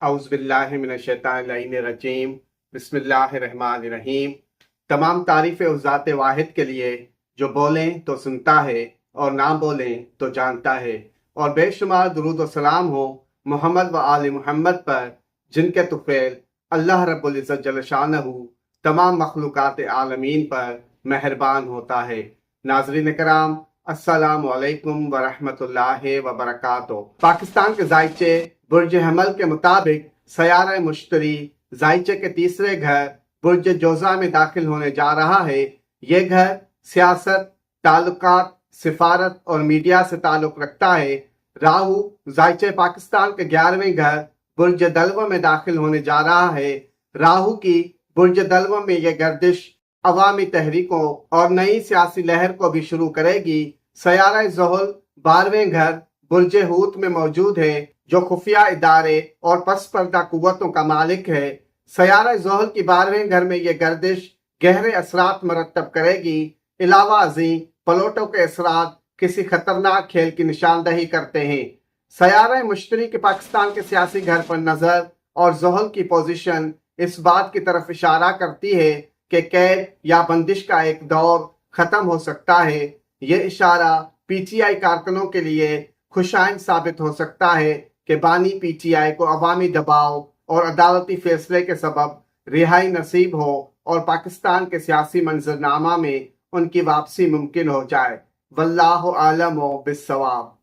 औज़ुबिल्लाहिमिनश्शैतानिर्रजीम बिस्मिल्लाहिर्रहमानिर्रहीम। तमाम तारीफ़ें उस ज़ात वाहिद के लिए जो बोलें तो सुनता है और ना बोलें तो जानता है, और बेशुमार दुरूद व सलाम हो मोहम्मद व आले मोहम्मद पर, जिनके तुफ़ैल अल्लाह रब्बुल इज़्ज़त जल्ल शानहू तमाम मखलूक़ात आलमीन पर मेहरबान होता है। नाज़रीन कराम, अस्सलामु अलैकुम व रहमतुल्लाहि व बरकातुहू। पाकिस्तान के जायचे बुर्ज हमल के मुताबिक सयारा मुश्तरी जायचे के तीसरे घर बुर्ज जोजा में दाखिल होने जा रहा है। ये घर सियासत, ताल्लुकात, सिफारत और मीडिया से ताल्लुक रखता है। राहु जायचे पाकिस्तान के 11वें घर बुर्ज दलवा में दाखिल होने जा रहा है। राहु की बुर्ज दलवा में यह गर्दिश अवामी तहरीकों और नई सियासी लहर को भी शुरू करेगी। सयारा ज़ोहल 12वें घर बुर्ज हूत में मौजूद है, जो खुफिया इदारे और पस पर्दा कुव्वतों का मालिक है। सयारा ज़ोहल की 12वें घर में यह गर्दिश गहरे असरात मरतब करेगी। इलावा अज़ीं पलोटों के असरात किसी खतरनाक खेल की निशानदही करते हैं। सयारा मुश्तरी के पाकिस्तान के सियासी घर पर नज़र और ज़ोहल की पोजीशन इस बात की तरफ इशारा करती है कि कैद या बंदिश का एक दौर ख़त्म हो सकता है। यह इशारा PTI कारकुनों के लिए खुशाइन साबित हो सकता है कि बानी PTI को अवामी दबाव और अदालती फैसले के सबब रिहाई नसीब हो और पाकिस्तान के सियासी मंजरनामा में उनकी वापसी मुमकिन हो जाए। वल्लाहु आलम बिस्सवाब।